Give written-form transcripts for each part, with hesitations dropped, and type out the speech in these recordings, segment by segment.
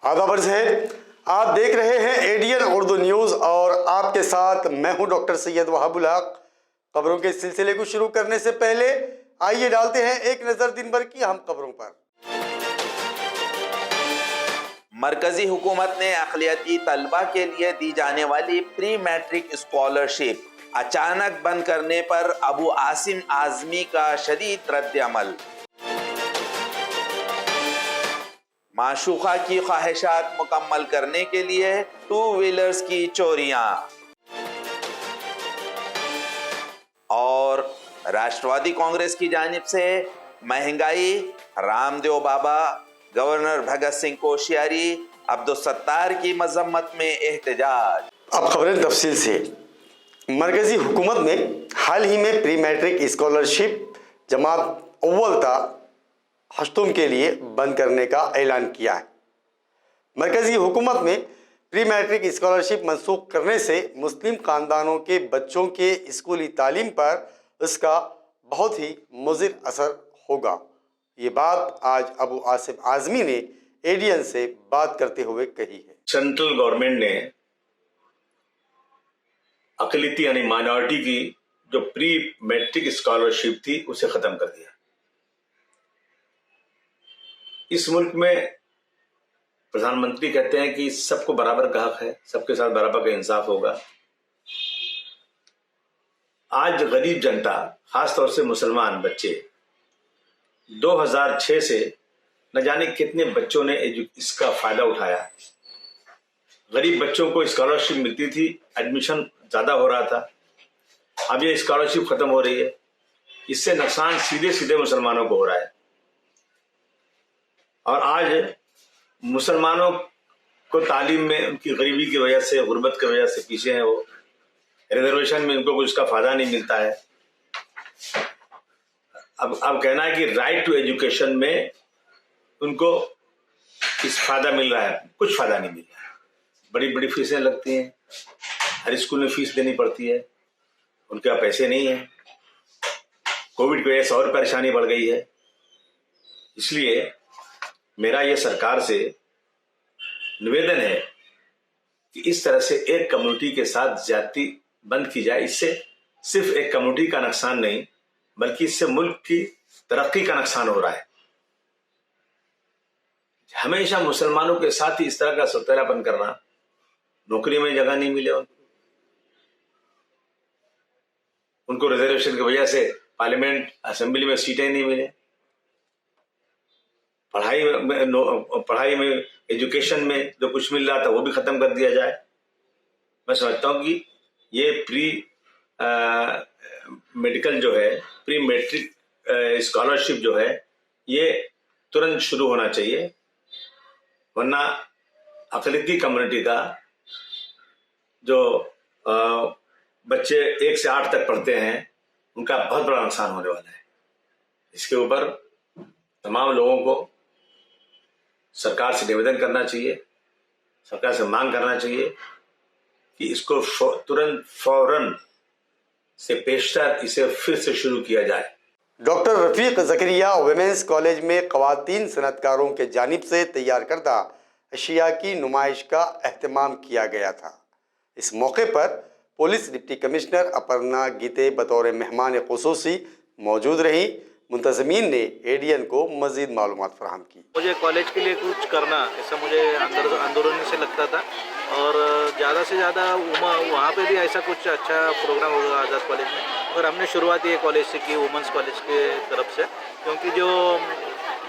आदाब है, आप देख रहे हैं एडीएन उर्दू न्यूज़ और आपके साथ मैं हूं डॉक्टर सैयद वहाबुल हक। खबरों के सिलसिले को शुरू करने से पहले आइए डालते हैं एक नज़र दिन भर की अहम खबरों पर। मरकजी हुकूमत ने अक़लियती तलबा के लिए दी जाने वाली प्री मैट्रिक स्कॉलरशिप अचानक बंद करने पर अबू आसिम आज़मी का शदीद रद्द अमल। माशूका की ख्वाहिशात मुकम्मल करने के लिए 2 व्हीलर्स की चोरियां। और राष्ट्रवादी कांग्रेस की जानिब से महंगाई, रामदेव बाबा, गवर्नर भगत सिंह कोश्यारी, अब्दुल सत्तार की मजम्मत में एहतजाज। अब खबरें तफसील से। मरकजी हुकूमत ने हाल ही में प्री मैट्रिक स्कॉलरशिप जमात अव्वल ता हश्तुम के लिए बंद करने का ऐलान किया है। मरकजी हुकूमत ने प्री मैट्रिक स्कॉलरशिप मनसूख करने से मुस्लिम खानदानों के बच्चों के स्कूली तालीम पर इसका बहुत ही मुज़िर असर होगा। ये बात आज अबू आसिम आज़मी ने एडीएन से बात करते हुए कही है। सेंट्रल गवर्नमेंट ने अक़लियती यानी माइनॉरिटी की जो प्री मैट्रिक स्कॉलरशिप थी उसे खत्म कर दिया। इस मुल्क में प्रधानमंत्री कहते हैं कि सबको बराबर का हक है, सबके साथ बराबर का इंसाफ होगा। आज गरीब जनता, खासतौर से मुसलमान बच्चे, 2006 से न जाने कितने बच्चों ने इसका फायदा उठाया। गरीब बच्चों को स्कॉलरशिप मिलती थी, एडमिशन ज्यादा हो रहा था। अब ये स्कॉलरशिप खत्म हो रही है, इससे नुकसान सीधे सीधे मुसलमानों को हो रहा है। और आज मुसलमानों को तालीम में उनकी गरीबी की वजह से, गुर्बत की वजह से पीछे हैं। वो रिजर्वेशन में उनको कुछ का फायदा नहीं मिलता है। अब कहना है कि राइट टू एजुकेशन में उनको इस फायदा मिल रहा है, कुछ फायदा नहीं मिल रहा है। बड़ी बड़ी फीसें लगती हैं, हर स्कूल में फीस देनी पड़ती है, उनके पास पैसे नहीं है। कोविड की वजह से और परेशानी बढ़ गई है। इसलिए मेरा ये सरकार से निवेदन है कि इस तरह से एक कम्युनिटी के साथ ज्यादती बंद की जाए। इससे सिर्फ एक कम्युनिटी का नुकसान नहीं, बल्कि इससे मुल्क की तरक्की का नुकसान हो रहा है। हमेशा मुसलमानों के साथ ही इस तरह का सौतेलापन करना, नौकरी में जगह नहीं मिले उनको रिजर्वेशन की वजह से पार्लियामेंट असेंबली में सीटें नहीं मिले, पढ़ाई में एजुकेशन में जो कुछ मिल रहा था वो भी खत्म कर दिया जाए। मैं समझता हूँ कि ये प्री मेडिकल जो है, प्री मैट्रिक स्कॉलरशिप जो है, ये तुरंत शुरू होना चाहिए, वरना अक़लियती कम्युनिटी का जो बच्चे 1 से 8 तक पढ़ते हैं उनका बहुत बड़ा नुकसान होने वाला है। इसके ऊपर तमाम लोगों को सरकार से निवेदन करना चाहिए, सरकार से मांग करना चाहिए कि इसको तुरंत फौरन से पेशतर इसे फिर से शुरू किया जाए। Doctor Rafiq Zakaria women's college में ख़वातीन सनतकारों के जानिब से तैयार करदा अशिया की नुमाइश का एहतमाम किया गया था। इस मौके पर पुलिस डिप्टी कमिश्नर अपर्णा गीते बतौर मेहमान ख़ुसूसी मौजूद रहीं। मुंतज़मीन ने एडीएन को मज़ीद मालूमात फराहम की। मुझे कॉलेज के लिए कुछ करना, ऐसा मुझे अंदरूनी से लगता था, और ज़्यादा से ज़्यादा वहाँ पे भी ऐसा कुछ अच्छा प्रोग्राम होगा आज़ाद कॉलेज में। और हमने शुरुआत ये कॉलेज से की, वुमेंस कॉलेज के तरफ से, क्योंकि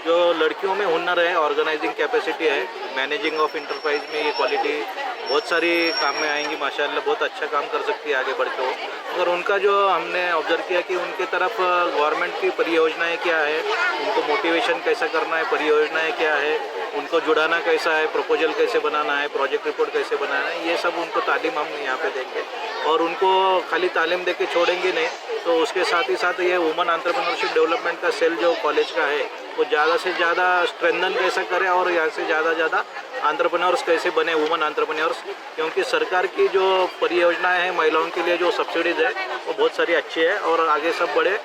जो लड़कियों में हुनर है, ऑर्गेनाइजिंग कैपेसिटी है, मैनेजिंग ऑफ इंटरप्राइज में ये क्वालिटी बहुत सारी काम में आएंगी। माशाल्लाह बहुत अच्छा काम कर सकती है आगे बढ़ के वो। और उनका जो हमने ऑब्जर्व किया कि उनके तरफ गवर्नमेंट की परियोजनाएं क्या है, उनको मोटिवेशन कैसा करना है, परियोजनाएं क्या है, उनको जुड़ाना कैसा है, प्रपोजल कैसे बनाना है, प्रोजेक्ट रिपोर्ट कैसे बनाना है, ये सब उनको तालीम हम यहाँ पे देंगे। और उनको खाली तालीम दे के छोड़ेंगे नहीं, तो उसके साथ ही साथ ये वुमन एंटरप्रेन्योरशिप डेवलपमेंट का सेल जो कॉलेज का है वो ज़्यादा से ज़्यादा स्ट्रेंथन कैसे करें और यहाँ से ज़्यादा एंटरप्रेन्योर्स कैसे बने, वुमन एंटरप्रेन्योर्स। क्योंकि सरकार की जो परियोजनाएं हैं महिलाओं के लिए, जो सब्सिडीज़ है वो बहुत सारी अच्छी है और आगे सब बढ़े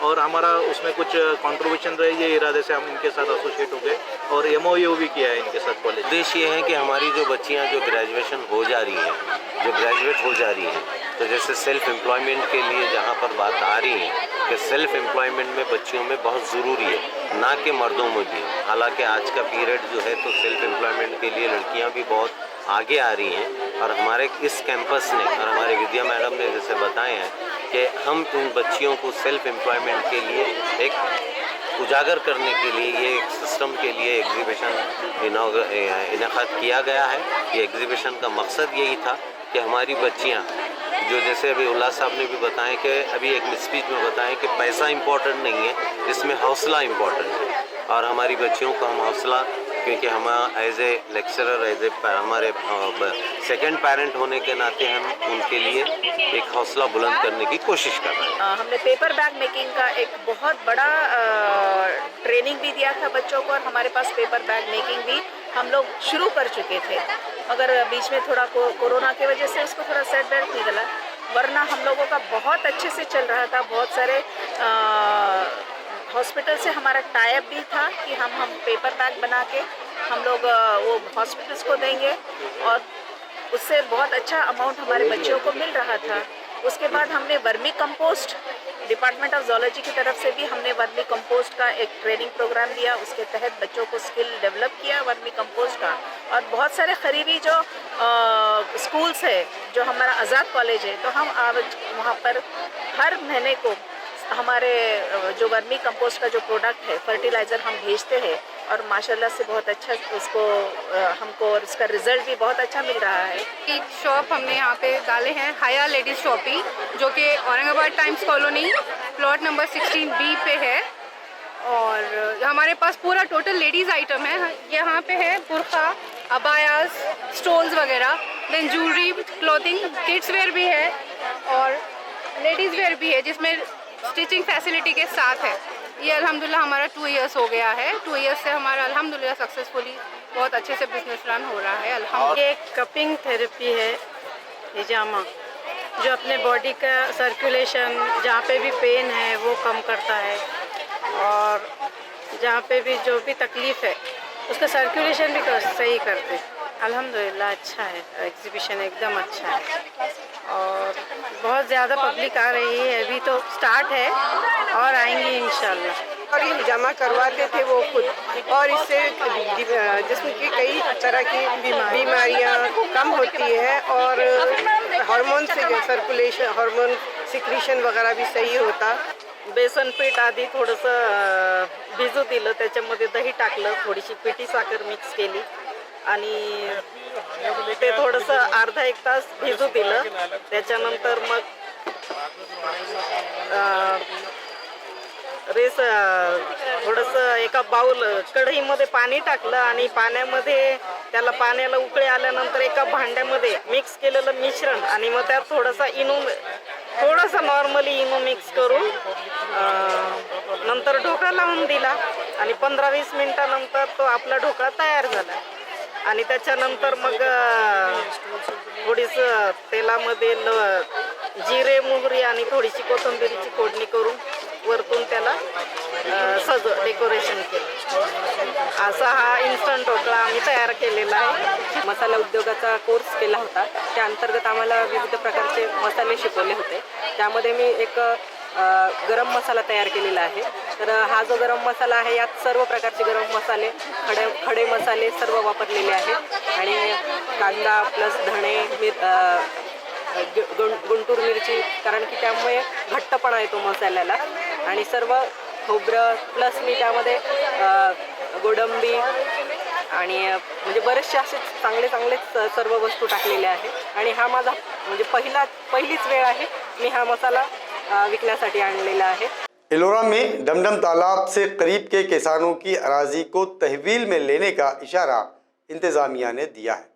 और हमारा उसमें कुछ कंट्रीब्यूशन रहे, ये इरादे से हम इनके साथ एसोसिएट हो गए और MOU भी किया है इनके साथ कॉलेज। उद्देश्य ये है कि हमारी जो बच्चियां जो ग्रेजुएशन हो जा रही हैं, जो ग्रेजुएट हो जा रही हैं, तो जैसे सेल्फ एम्प्लॉयमेंट के लिए जहाँ पर बात आ रही है कि सेल्फ एम्प्लॉयमेंट में बच्चियों में बहुत ज़रूरी है, ना कि मर्दों में भी। हालांकि आज का पीरियड जो है तो सेल्फ एम्प्लॉयमेंट के लिए लड़कियाँ भी बहुत आगे आ रही हैं और हमारे इस कैंपस ने और हमारे विद्या मैडम ने जैसे बताए हैं कि हम इन बच्चियों को सेल्फ एम्प्लॉयमेंट के लिए एक उजागर करने के लिए ये एक सिस्टम के लिए एग्जीबिशन इनेकाद किया गया है। ये एग्जीबिशन का मकसद यही था कि हमारी बच्चियां जो जैसे अभी उल्लास साहब ने भी बताएं कि अभी एक स्पीच में बताएं कि पैसा इम्पोर्टेंट नहीं है, इसमें हौसला इम्पोर्टेंट है और हमारी बच्चियों को हम हौसला, क्योंकि हम as a lecturer as a हमारे सेकंड पेरेंट होने के नाते हम उनके लिए एक हौसला बुलंद करने की कोशिश कर रहे हैं। हमने पेपर बैग मेकिंग का एक बहुत बड़ा ट्रेनिंग भी दिया था बच्चों को और हमारे पास पेपर बैग मेकिंग भी हम लोग शुरू कर चुके थे, मगर बीच में थोड़ा कोरोना की वजह से उसको थोड़ा सेटबैक निकला, वरना हम लोगों का बहुत अच्छे से चल रहा था। बहुत सारे हॉस्पिटल से हमारा टाई अप भी था कि हम पेपर बैग बना के हम लोग वो हॉस्पिटल्स को देंगे और उससे बहुत अच्छा अमाउंट हमारे बच्चों को मिल रहा था। उसके बाद हमने वर्मी कंपोस्ट, डिपार्टमेंट ऑफ जोलॉजी की तरफ से भी हमने वर्मी कंपोस्ट का एक ट्रेनिंग प्रोग्राम दिया, उसके तहत बच्चों को स्किल डेवलप किया वर्मी कंपोस्ट का। और बहुत सारे करीबी जो स्कूल्स है, जो हमारा आज़ाद कॉलेज है, तो हम वहाँ पर हर महीने को हमारे जो वर्मी कंपोस्ट का जो प्रोडक्ट है, फर्टिलाइज़र हम भेजते हैं और माशाल्लाह से बहुत अच्छा उसको हमको और उसका रिजल्ट भी बहुत अच्छा मिल रहा है। एक शॉप हमने यहाँ पे डाले हैं, हाया लेडीज़ शॉपिंग, जो कि Aurangabad times colony plot number 16B पे है और हमारे पास पूरा टोटल लेडीज़ आइटम है। यहाँ पे है बुर्का, अबायास, स्टोल्स वगैरह, then jewellery, clothing, kids wear भी है और लेडीज़ वेयर भी है जिसमें स्टिचिंग फैसिलिटी के साथ है। ये अल्हम्दुलिल्लाह हमारा 2 इयर्स हो गया है। 2 इयर्स से हमारा अल्हम्दुलिल्लाह सक्सेसफुली बहुत अच्छे से बिजनेस रन हो रहा है अल्हम्दुलिल्लाह। ये कपिंग थेरेपी है हिजामा, जो अपने बॉडी का सर्कुलेशन, जहाँ पे भी पेन है वो कम करता है और जहाँ पे भी जो भी तकलीफ़ है उसका सर्कुलेशन भी सही करते। अल्हम्दुलिल्लाह अच्छा है, एग्जीबिशन एकदम अच्छा है और बहुत ज़्यादा पब्लिक आ रही है। अभी तो स्टार्ट है और आएंगी इंशाल्लाह। और ये जमा करवाते थे वो खुद और इससे जिसमें कि कई तरह की बीमारियां कम होती है और हार्मोन से सर्कुलेशन, हार्मोन सिक्रीशन वगैरह भी सही होता। बेसन पीठ आधी थोडंसं भिजू दिलं, त्याच्यामध्ये दही टाकलं, थोडीशी पिठी साखर मिक्स केली आणि ते थोडंसं अर्धा 1 तास भिजू दिलं। त्याच्यानंतर मग थोडंसं एका बाउल कढईमध्ये पाणी टाकलं आणि पाण्याला उकळी आल्यानंतर एका भांड्यामध्ये मिक्स केलेलं मिश्रण आणि मग त्यात थोडासा नॉर्मली इनो मिक्स करून नंतर ढोकळा लावून दिला आणि 15-20 मिनिटानंतर तो आपला ढोकळा तयार झाला आणि त्याच्यानंतर मग थोडीसं तेलामध्ये जिरे, मोहरी आणि थोडीशी कोथिंबीरची फोडणी करून वरतून त्याला डेकोरेशन केलं। असा हा इन्स्टंट ढोकळा आम्ही तयार केलेला आहे। मसाला उद्योगाचा कोर्स केला होता, त्या अंतर्गत आम्हाला विविध प्रकारचे मसाले शिकवले होते। त्यामध्ये मी एक गरम मसाला तयार केलेला आहे। तर हा जो गरम मसाला आहे यात सर्व प्रकारचे गरम मसाले, खडे मसाले सर्व वापरलेले आहेत आणि कांदा प्लस धणे, गुंटूर मिरची, कारण की त्यामुळे घट्टपणा येतो मसाल्याला आणि सर्व खोबरं प्लस मी त्यामध्ये गोडंबी आणि म्हणजे बरेचसे असे चांगले सर्व वस्तू टाकलेल्या आहेत आणि हा माझा म्हणजे पहिलीच वेळ आहे मी हा मसाला विकण्यासाठी आणलेला आहे। एलोरा में डमडम तालाब से करीब के किसानों की अराजी को तहवील में लेने का इशारा इंतजामिया ने दिया है।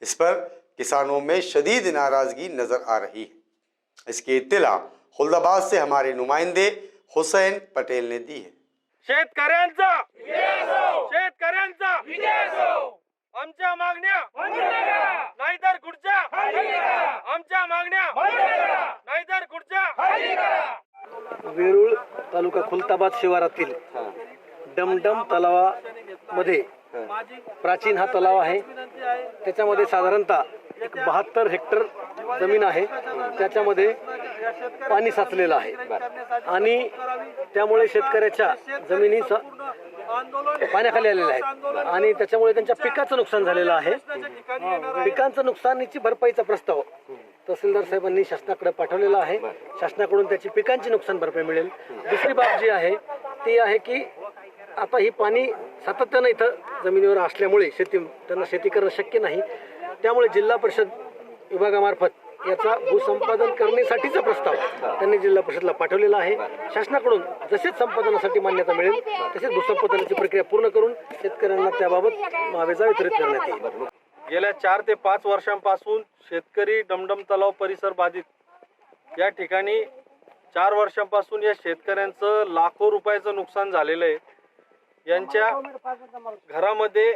इस पर किसानों में शदीद नाराजगी नजर आ रही है। इसकी इत्तला खुलदाबाद से हमारे नुमाइंदे हुसैन पटेल ने दी है। शेतकऱ्यांचा आमच्या मागण्या नाहीतर खुर्च्या, आमच्या मागण्या नाहीतर खुर्च्या। वेरूळ तालुका खुलताबाद शिवारातील डमडम तलावामध्ये प्राचीन हा तलाव आहे। त्याच्यामध्ये साधारणतः 72 हेक्टर जमीन आहे। त्याच्यामध्ये पाणी साचलेलं आहे आणि त्यामुळे शेतकऱ्याच्या जमिनी पाण्याखाली आलेल्या आहेत आणि त्याच्यामुळे त्यांच्या पिकाचं नुकसान झालेलं आहे। पिकांचं नुकसानीची भरपाईचा प्रस्ताव तहसीलदार साहेबांनी शासनाकडे पाठवलेला आहे। शासनाकडून त्याची पिकांची नुकसान भरपाई मिळेल। दुसरी बाब जी आहे ती आहे की आता ही पाणी सातत्यानं इथं जमिनीवर असल्यामुळे त्यांना शेती करणं शक्य नाही। त्यामुळे जिल्हा परिषद विभागामार्फत याचा भूसंपादन करण्यासाठीचा प्रस्ताव त्यांनी जिल्हा परिषदला पाठवलेला आहे। शासनाकडून जसेच संपादनासाठी मान्यता मिळेल तसेच भूसंपादनाची प्रक्रिया पूर्ण करून शेतकऱ्यांना त्याबाबत मुआवजा वितरित करण्यात येईल। गेल्या 4 ते 5 वर्षांपासून शेतकरी डमडम तलाव परिसर बाधित या ठिकाणी 4 वर्षांपासून या शेतकऱ्यांचं लाखो रुपयाचं नुकसान झालेलं आहे। यांच्या घरामध्ये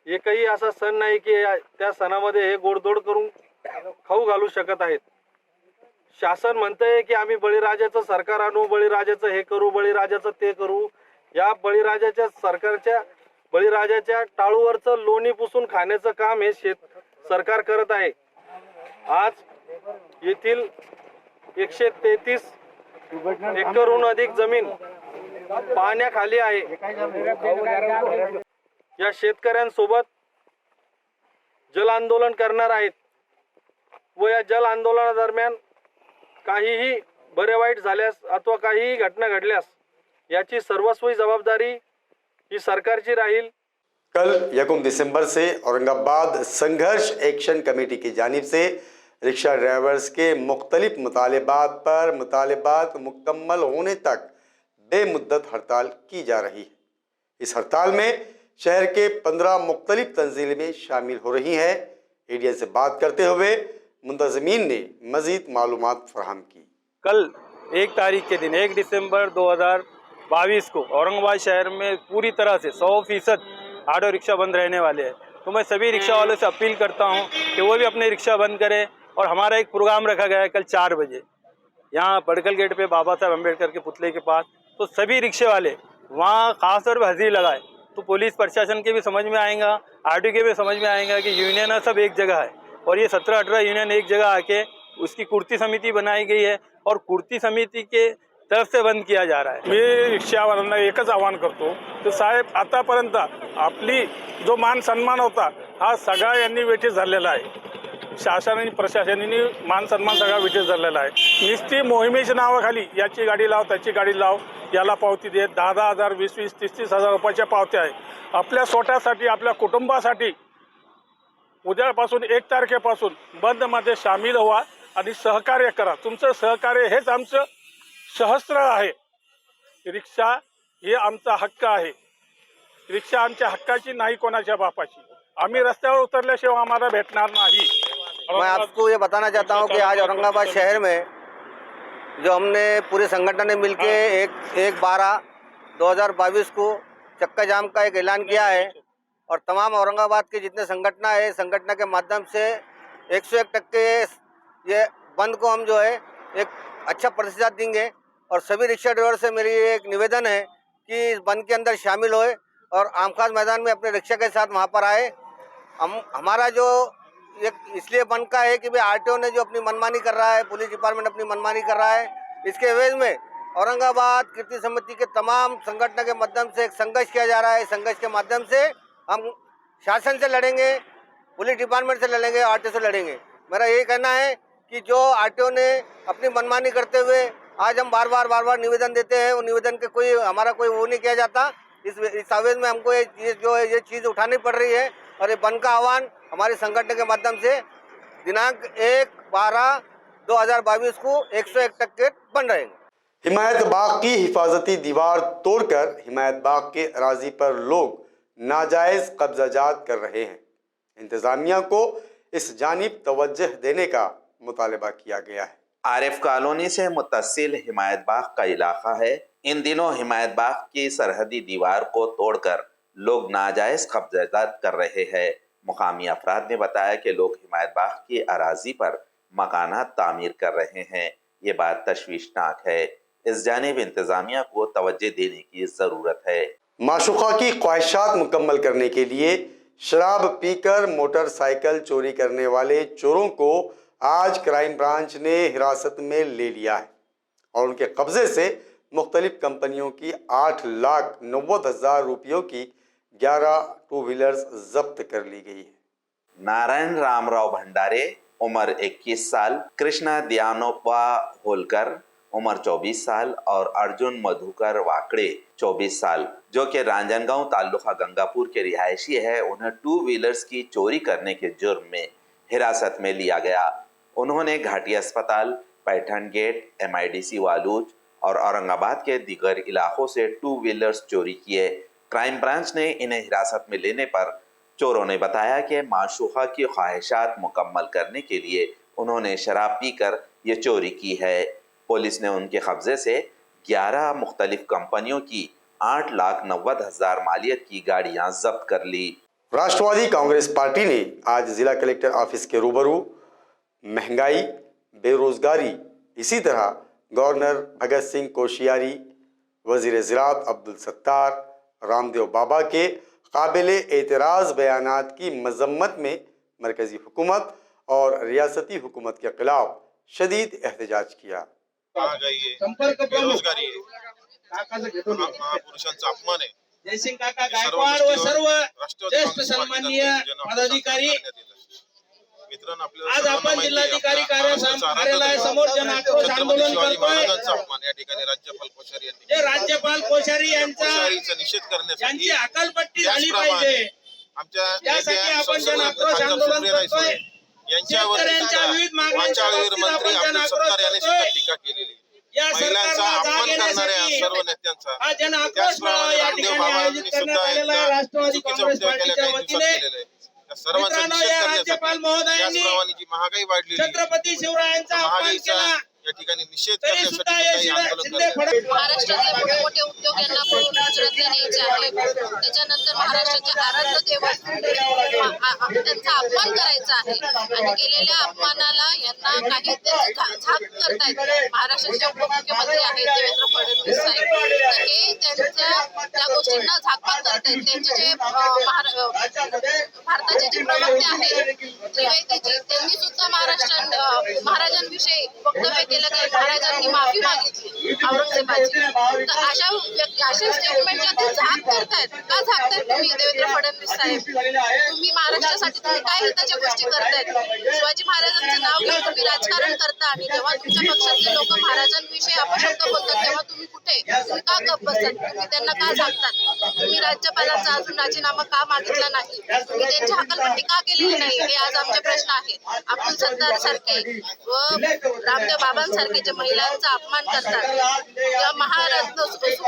एकही असा सण नाही की त्या सणामध्ये हे गोडधोड करून खाऊ घालू शकत आहेत। शासन म्हणतंय की आम्ही बळीराजाचं सरकार आणू, बळीराजाचं हे करू, बळीराजाचं ते करू। या बळीराजाच्या सरकारच्या बळीराजाच्या टाळूवरचं लोणी पुसून खाण्याचं काम हे सरकार करत आहे। आज येथील 133 एकरहून अधिक जमीन पाण्याखाली आहे। या शेतकऱ्यांसोबत जल आंदोलन करणार आहेत व या जल आंदोलनादरम्यान काहीही बरे वाईट झाल्यास अथवा काहीही घटना घडल्यास याची सर्वस्वी जबाबदारी ही सरकारची राहील। कल 1 दिसंबर से औरंगाबाद संघर्ष एक्शन कमेटी की जानिब से रिक्शा ड्राइवर्स के मुख्तलिफ मुतालिबात पर मुतालिबात मुकम्मल होने तक बेमुद्दत हड़ताल की जा रही है। इस हड़ताल में शहर के 15 मुख्तलिफ तंजीमें शामिल हो रही हैं। एडीएन से बात करते हुए मुंतज़मीन ने मज़ीद मालूमात फराहम की। कल 1 तारीख के दिन 1 दिसंबर 2022 को औरंगाबाद शहर में पूरी तरह से 100% ऑटो रिक्शा बंद रहने वाले हैं। तो मैं सभी रिक्शा वालों से अपील करता हूं कि वो भी अपने रिक्शा बंद करें। और हमारा एक प्रोग्राम रखा गया है कल 4 बजे यहाँ बड़कल गेट पे बाबा साहब अम्बेडकर के पुतले के पास। तो सभी रिक्शे वाले वहाँ खास तौर पर हाजिरी लगाए तो पुलिस प्रशासन के भी समझ में आएगा, आरटीओ के भी समझ में आएगा कि यूनियन सब एक जगह है और ये 17-18 यूनियन एक जगह आके उसकी कुर्ती समिति बनाई गई है और कुर्ती समिति के तरफ से बंद किया जा रहा है। मी रिक्षावाल्यांना एकच आवाहन करतो की साहेब आतापर्यंत आपली जो मान सन्मान होता हा सगळा यांनी वेठीस झालेला आहे। शासन आणि प्रशासनाने मान सन्मान सगळा वेठीस झालेला आहे। नुसती मोहिमेच्या नावाखाली याची गाडी लाव त्याची गाडी लाव याला पावती देत 10,000 20,000 30,000 रुपयाच्या पावत्या आहे। आपल्या स्वतःसाठी आपल्या कुटुंबासाठी उद्यापासून 1 तारखेपासून बंदमध्ये सामील व्हा आणि सहकार्य करा। तुमचं सहकार्य हेच आमचं सहस्त्र आहे। रिक्षा हे आमचा हक्क आहे। रिक्षा आमच्या हक्काची नाही कोणाच्या बापाची। आम्ही रस्त्यावर उतरल्याशिवाय आम्हाला भेटणार नाही। मैं आपको ये बताना चाहता हूँ कि आज औरंगाबाद शहर में जो हमने पूरे संगठन ने मिलके 1/12/2022 को चक्का जाम का एक ऐलान किया है और तमाम औरंगाबाद के जितने संगठन है संगठन के माध्यम से 101% ये बंद को हम जो है एक अच्छा प्रतिसाद देंगे। और सभी रिक्शा ड्राइवर से मेरी एक निवेदन है कि इस बंद के अंदर शामिल होए और आमखास मैदान में अपने रिक्शा के साथ वहाँ पर आए। हमारा जो ये इसलिए बंद का है कि भाई आरटीओ ने जो अपनी मनमानी कर रहा है, पुलिस डिपार्टमेंट अपनी मनमानी कर रहा है, इसके एवज में औरंगाबाद कीर्ति समिति के तमाम संगठन के माध्यम से एक संघर्ष किया जा रहा है। संघर्ष के माध्यम से हम शासन से लड़ेंगे, पुलिस डिपार्टमेंट से लड़ेंगे, आरटीओ से लड़ेंगे। मेरा ये कहना है कि जो आरटीओ ने अपनी मनमानी करते हुए आज हम बार बार निवेदन देते हैं, वो निवेदन के कोई हमारा कोई वो नहीं किया जाता। इस आवेदन में हमको ये चीज़ उठानी पड़ रही है और ये बंद का आह्वान हमारे संगठन के माध्यम से दिनांक 1/12/2022 को 101% बंद रहेंगे। हिमायत बाग की हिफाजती दीवार तोड़कर हिमायत बाग के अराजी पर लोग नाजायज कब्जाजात कर रहे हैं। इंतजामिया को इस जानिब तवज्जो देने का मुतालबा किया गया है। आरिफ कॉलोनी से मुत्तसिल हिमायत बाग का इलाका है। इन दिनों हिमायत बाग की सरहदी दीवार को तोड़कर लोग नाजायज कब्जात कर रहे हैं। मुकामी अफराद ने बताया कि लोग हिमायत बाग की अराजी पर मकानात तामीर कर रहे हैं। ये बात तशवीशनाक है। इस जानिब इंतजामिया को तवज्जो देने की जरूरत है। माशूका की ख्वाहिशात मुकम्मल करने के लिए शराब पीकर मोटरसाइकिल चोरी करने वाले चोरों को आज क्राइम ब्रांच ने हिरासत में ले लिया है और उनके कब्जे से मुख्तलिफ कंपनियों की 8,90,000 रुपयों की 11 टू व्हीलर्स जब्त कर ली गई है। नारायण रामराव भंडारे उम्र 21 साल, कृष्णा दयानोपा होलकर उम्र 24 साल और अर्जुन मधुकर वाकड़े 24 साल, जो कि रांजनगांव तालुका गंगापुर के रिहायशी है, उन्हें टू व्हीलर्स की चोरी करने के जुर्म में हिरासत में लिया गया। उन्होंने घाटी अस्पताल, पैठन गेट, MIDC वालूज और औरंगाबाद के दीगर इलाकों से टू व्हीलर्स चोरी किए। क्राइम ब्रांच ने इन्हें हिरासत में लेने पर चोरों ने बताया कि माशूका की ख्वाहिशात मुकम्मल करने के लिए उन्होंने शराब पीकर ये चोरी की है। पुलिस ने उनके कब्जे से 11 मुख्तलिफ कंपनियों की 8,90,000 मालियत की गाड़ियां जब्त कर ली। राष्ट्रवादी कांग्रेस पार्टी ने आज जिला कलेक्टर ऑफिस के रूबरू महंगाई, बेरोजगारी, इसी तरह गवर्नर भगत सिंह कोश्यारी, वजीर ज़राअत अब्दुल सत्तार, रामदेव बाबा के काबिले एतराज़ बयानात की मजम्मत में मरकजी हुकूमत और रियासती हुकूमत के खिलाफ शदीद एहतजाज किया। बेरोजगारी महापुरुषांचा अपमान आहे। जयसिंग काका गायकवाड व सर्व ज्येष्ठ सन्माननीय पदाधिकारी, आज आपण जिल्हाधिकारी कार्यालयासमोर जन आक्रोश आंदोलन करतोय। या ठिकाणी राज्यपाल कोश्यारी यांनी जे राज्यपाल कोश्यारी यांचा निषेध करण्यासाठी यांची अकालपट्टी झाली पाहिजे, यासाठी आपण जन आक्रोश आंदोलन करतोय। शेतकऱ्यांच्या विविध मागण्यांच्या बाबतीत आपण जन आक्रोश करतोय। टीका केलेली या सरकारला जाग येण्यासाठी सर्व नेत्यांचा हा जन आक्रोश मेळावा या ठिकाणी आयोजित करण्यात आलेला आहे राष्ट्रवादी काँग्रेस पार्टीच्या वतीने। मित्रांनो, या राज्यपाल महोदयांनी जी महागाई वाढलेली, छत्रपती शिवरायांचा अपमान केला, या ठिकाणी निषेध तरी सुद्धा हे शिंदे फडणवीस महाराष्ट्रातले मोठे मोठे उद्योग यांना पळून गुजरातला न्यायचे आहे। त्याच्यानंतर महाराष्ट्राच्या आराध्य देवाचा त्यांचा अपमान करायचा आहे आणि केलेल्या अपमानाला यांना काही झाक करतायत महाराष्ट्राचे उपमुख्यमंत्री आहेत देवेंद्र फडणवीस साहेब। हे त्या गोष्टींना झाकपात करतायत। त्यांचे जे भारताचे जे प्रवक्ते आहेत त्रिवेदीजी, त्यांनी सुद्धा महाराजांविषयी वक्तव्य केलं की महाराजांनी माफी मागितली औरंगजेबाची। तर अशा स्टेटमेंटला ते झाक करतायत। का झाकतायत तुम्ही देवेंद्र फडणवीस साहेब? तुम्ही महाराष्ट्रासाठी तुम्ही काय हिताच्या गोष्टी करतायत? शिवाजी महाराजांचं नाव घेऊन तुम्ही राजकारण करता आणि जेव्हा तुमच्या पक्षातले लोक महाराजांविषयी अपशब्द बोलतात तेव्हा तुम्ही कुठे? तुम्ही का गप्प बसतात? तुम्ही त्यांना का झाकतात? तुम्ही राज्यपालांचा अजून राजीनामा का मागितला नाही? तुम्ही त्यांची हकालपट्टी का केलेली नाही? हे आज आमचे प्रश्न आहेत। अब्दुल सत्तार सारखे व रामदेव बाबांसारखे जे महिलांचा अपमान करतात, किंवा महारत्न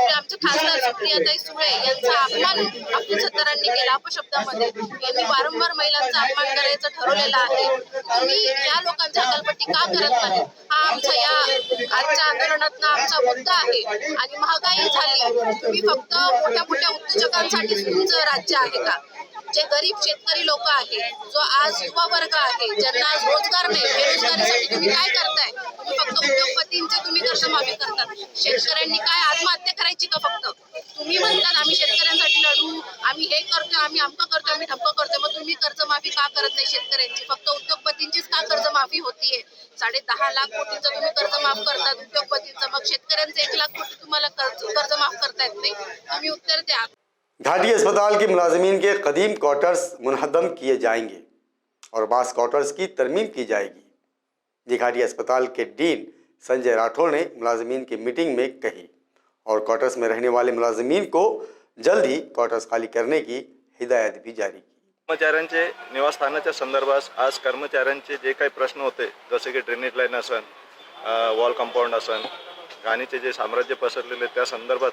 आमचे खासदार सुप्रियाताई सुळे यांचा अपमान अब्दुल सत्तारांनी केला अपशब्दामध्ये। यांनी वारंवार महिलांचा अपमान करायचं ठरवलेलं आहे। तुम्ही या लोकांची हकालपट्टी का करत नाही? हा आमचा या आजच्या आंदोलनातला आमचा मुद्दा आहे। आणि महागाई झाली, तुम्ही फक्त मोठ्या मोठ्या उद्योजकांसाठी तुमचं राज्य आहे का? जे गरीब शेतकरी लोक आहेत, जो आज युवा वर्ग आहे, ज्यांना आज रोजगार नाही, बेरोजगारीसाठी तुम्ही काय करताय? तुम्ही फक्त उद्योगपतींचे तुम्ही कर्जमाफी करतात। शेतकऱ्यांनी काय आत्महत्या करायची का फक्त? तुम्ही म्हणतात आम्ही शेतकऱ्यांसाठी लढू, आम्ही हे करतोय, आम्ही अमकं करतोय, आम्ही धमकं करतोय, मग तुम्ही कर्जमाफी का करत नाही शेतकऱ्यांची? फक्त उद्योगपतींचीच का कर्जमाफी होतीये? 10.5 लाख कोटीचं तुम्ही कर्ज माफ करतात उद्योगपतींचं, मग शेतकऱ्यांचं 1 लाख कोटी तुम्हाला कर्ज माफ करता येत नहीं? तुम्ही उत्तर द्या। घाटी अस्पताल के मुलाजमीन के कदीम क्वार्टर्स मुनहदम किए जाएंगे और बास क्वार्टर्स की तरमीम की जाएगी। ये घाटी अस्पताल के डीन संजय राठौड़ ने मुलाजमीन की मीटिंग में कही और क्वार्टर्स में रहने वाले मुलाजमीन को जल्द ही क्वार्टर्स खाली करने की हिदायत भी जारी की। कर्मचाऱ्यांचे निवासस्थानाच्या संदर्भात आज कर्मचाऱ्यांचे जे काही प्रश्न होते, जसे की ड्रेनेज लाईन असन, वॉल कंपाऊंड असन, घाणीचे जे साम्राज्य पसरलेले, त्या संदर्भात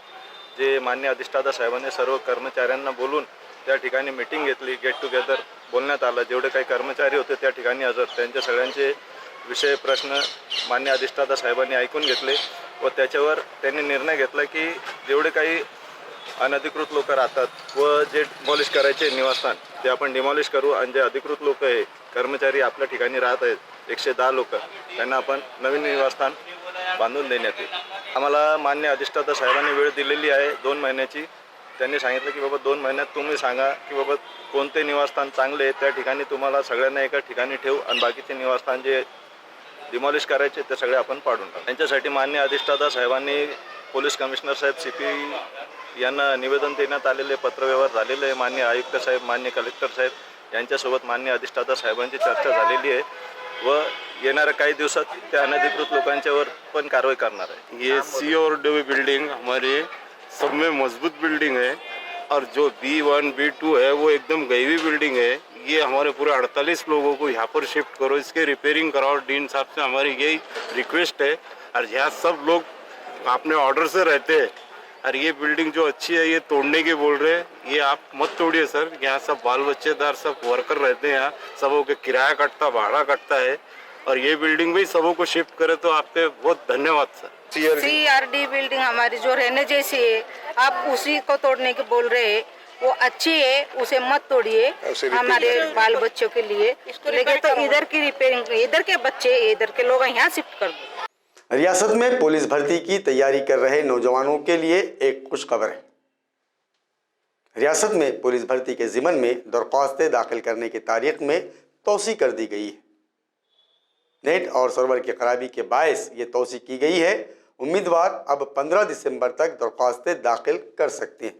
जे मान्य अधिष्ठाता साहेबांनी सर्व कर्मचाऱ्यांना बोलून त्या ठिकाणी मीटिंग घेतली, गेट टुगेदर बोलण्यात आलं. जेवढे काही कर्मचारी होते त्या ठिकाणी हजर, त्यांचे सगळ्यांचे विषय प्रश्न मान्य अधिष्ठाता साहेबांनी ऐकून घेतले व त्याच्यावर त्यांनी निर्णय घेतला की जेवढे काही अनधिकृत लोक राहतात व जे डिमॉलिश करायचे निवासस्थान ते आपण डिमॉलिश करू आणि जे अधिकृत लोक आहे कर्मचारी आपल्या ठिकाणी राहत आहेत 110 लोक, त्यांना आपण नवीन निवासस्थान बांधून देण्यात येईल. आम्हाला मान्य अधिष्ठाता साहेबांनी वेळ दिलेली आहे 2 महिन्याची. त्यांनी सांगितलं की बाबा 2 महिन्यात तुम्ही सांगा की बाबा कोणते निवासस्थान चांगले आहे, त्या ठिकाणी तुम्हाला सगळ्यांना एका ठिकाणी ठेवू आणि बाकीचे निवासस्थान जे डिमॉलिश करायचे ते सगळे आपण पाडून टाकू. त्यांच्यासाठी मान्य अधिष्ठाता साहेबांनी पोलीस कमिशनर साहेब CP यांना निवेदन देण्यात आलेले, पत्रव्यवहार झालेले आहे. मान्य आयुक्त साहेब, मान्य कलेक्टर साहेब यांच्यासोबत मान्य अधिष्ठाता साहेबांची चर्चा झालेली आहे व येणाऱ्या काही दिवसात त्या अनधिकृत लोकांच्यावर पण कारवाई करणार आहे. ये C और D बिल्डिंग हमारे सब में मजबूत बिल्डिंग है और जो B1 B2 है वो एकदम गई हुई बिल्डिंग है. ये हमारे पूरे 48 लोगों को यहाँ पर शिफ्ट करो, इसके रिपेयरिंग कराओ. डीन साहब से हमारी यही रिक्वेस्ट है. और यहाँ सब लोग अपने ऑर्डर से रहते हैं और ये बिल्डिंग जो अच्छी है ये तोड़ने की बोल रहे हैं. ये आप मत तोड़िए सर. यहाँ सब बाल बच्चेदार सब वर्कर रहते हैं. यहाँ सबों के किराया कटता, भाड़ा कटता है और ये बिल्डिंग भी सबों को शिफ्ट करे तो आपके बहुत धन्यवाद सर. CRD बिल्डिंग हमारी जो रहने जैसी है, आप उसी को तोड़ने के बोल रहे हैं. वो अच्छी है, उसे मत तोड़िए हमारे बाल बच्चों के लिए. लेकिन तो इधर की रिपेयरिंग, इधर के बच्चे, इधर के लोग यहाँ शिफ्ट कर दो. रियासत में पुलिस भर्ती की तैयारी कर रहे नौजवानों के लिए एक खुश खबर है. रियासत में पुलिस भर्ती के ज़िमन में दरख्वास्तें दाखिल करने की तारीख में तोसी कर दी गई है. नेट और सर्वर की खराबी के बायस ये तोसी की गई है. उम्मीदवार अब 15 दिसंबर तक दरख्वास्तें दाखिल कर सकते हैं.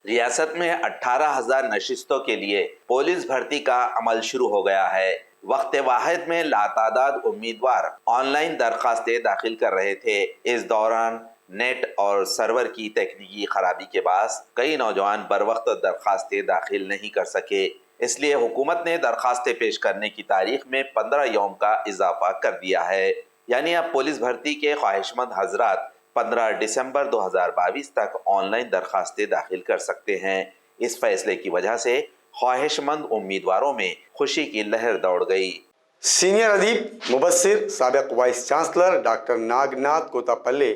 रियासत में 18,000 नशिस्तों के लिए पुलिस भर्ती का अमल शुरू हो गया है. वक्त वाहिद में लातादाद उम्मीदवार ऑनलाइन दरखास्तें दाखिल कर रहे थे. इस दौरान नेट और सर्वर की तकनीकी खराबी के बाद कई नौजवान बर वक्त दरखास्तें दाखिल नहीं कर सके. इसलिए हुकूमत ने दरखास्तें पेश करने की तारीख में 15 यौम का इजाफा कर दिया है. यानी अब पुलिस भर्ती के ख्वाहिशमंद हजरात 15 दिसंबर 2022 तक ऑनलाइन दरखास्तें दाखिल कर सकते हैं. इस फैसले की वजह से ख्वाहिशमंद उम्मीदवारों में खुशी की लहर दौड़ गई. सीनियर अदीब मुबस्सिर साबिक vice chancellor doctor Nagnath Kotapalle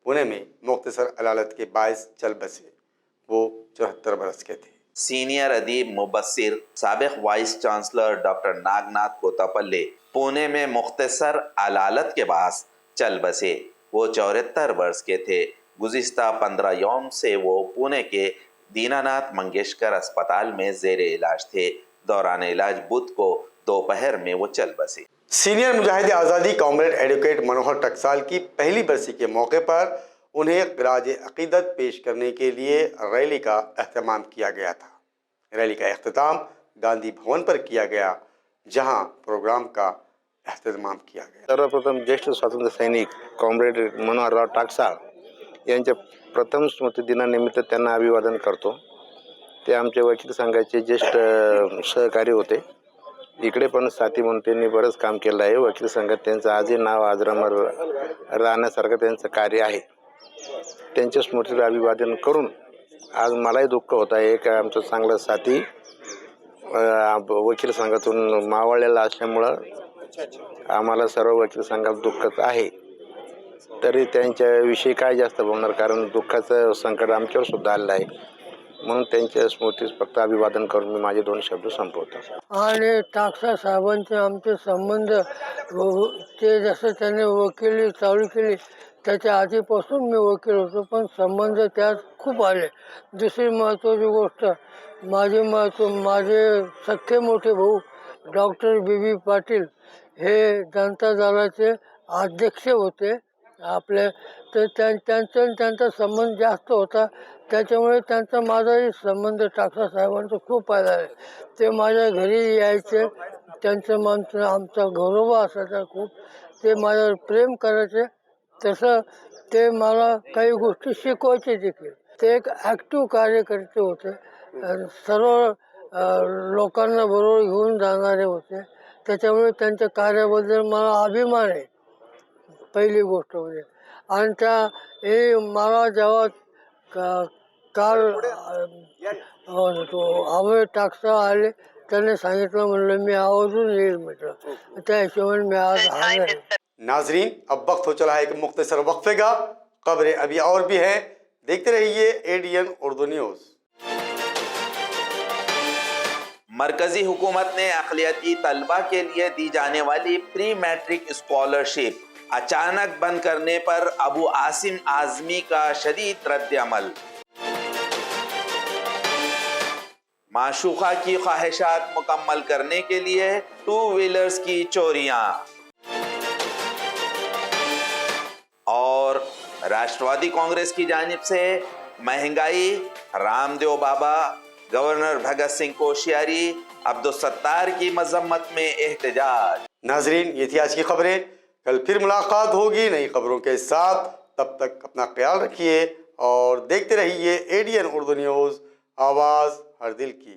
Pune में मुख्तसर अदालत के बायस चल बसे. वो 74 बरस के थे. सीनियर अदीब मुबस्सिर साबिक vice chancellor doctor Nagnath Kotapalle Pune में मुख्तसर अदालत के पास चल बसे. वो 74 वर्ष के थे. गुज़िश्ता 15 यौम से वो पुणे के दीनानाथ मंगेशकर अस्पताल में जेर इलाज थे. दौरान इलाज बुध को दोपहर में वो चल बसे. सीनियर मुजाहिद आज़ादी कॉमरेड एडवोकेट मनोहर टकसाल की पहली बरसी के मौके पर उन्हें खिराज अकीदत पेश करने के लिए रैली का अहतमाम किया गया था. रैली का अख्ताम गांधी भवन पर किया गया, जहां प्रोग्राम का अहतमाम किया गया. सर्वप्रथम ज्येष्ठ स्वातंत्र्य सैनिक कॉम्रेड मनोहरराव टाकसाळ यांच्या प्रथम स्मृतिदिनानिमित्त त्यांना अभिवादन करतो. ते आमचे वकील संघाचे ज्येष्ठ सहकारी होते. इकडे पण साथी म्हणून त्यांनी बरंच काम केलं आहे. वकील संघात त्यांचं आजही नाव अजरामर राहण्यासारखं त्यांचं कार्य आहे. त्यांच्या स्मृतीला अभिवादन करून आज मलाही दुःख होत आहे की आमचं चांगलं साथी वकील संघातून मावळलेला असल्यामुळं आम्हाला सर्व वकील संघात दुःखच आहे. तरी त्यांच्याविषयी काय जास्त बोलणार, कारण दुःखाचं संकट आमच्यावर सुद्धा आलेलं आहे. म्हणून त्यांच्या स्मृतीस फक्त अभिवादन करून मी माझे 2 शब्द संपवतो. आणि टाकसाळ साहेबांचे आमचे संबंध ते जसं त्यांनी वकिली चालू केली त्याच्या आधीपासून मी वकील होतो, पण संबंध त्यात खूप आले. दुसरी महत्त्वाची गोष्ट, माझे सख्खे मोठे भाऊ डॉक्टर BB पाटील हे जनता दलाचे अध्यक्ष होते आपले. तर त्यांचा संबंध जास्त होता. त्याच्यामुळे त्यांचा माझाही संबंध टाकसाळ साहेबांचा खूप आला आहे. ते माझ्या घरी यायचे, त्यांचं आमचा गौरव असायचा खूप. ते माझ्यावर प्रेम करायचे. तसं ते मला काही गोष्टी शिकवायचे देखील. ते एक ॲक्टिव्ह कार्यकर्ते होते. सर्व लोकांना बरोबर घेऊन जाणारे होते. त्याच्यामुळे त्यांच्या कार्याबद्दल मला अभिमान आहे, पहिली गोष्ट म्हणजे. आणि मला जेव्हा काल अभय टाकसाळ आले त्याने सांगितलं, म्हणलं मी आवर्जून येईल म्हटलं. त्या हिशोबाने मी आज हजर आहे. नाजरीन, अब वक्त हो चला है एक मुख्तसर वक्फे का. खबरें अभी और भी हैं, देखते रहिए ADN उर्दू न्यूज़. मरकजी हुकूमत ने अक़लियती तलबा के लिए दी जाने वाली प्री मैट्रिक स्कॉलरशिप अचानक बंद करने पर अबू आसिम आज़मी का शदीद रद्द-ए-अमल. माशूका की ख्वाहिशात मुकम्मल करने के लिए 2 व्हीलर्स की चोरियां. और राष्ट्रवादी कांग्रेस की जानिब से महंगाई, रामदेव बाबा, गवर्नर भगत सिंह कोश्यारी, अब्दुल सत्तार की मजम्मत में एहतजाज. नाजरीन, ये थी आज की खबरें. कल फिर मुलाकात होगी नई खबरों के साथ. तब तक अपना ख्याल रखिए और देखते रहिए ADN उर्दू न्यूज़, आवाज़ हर दिल की.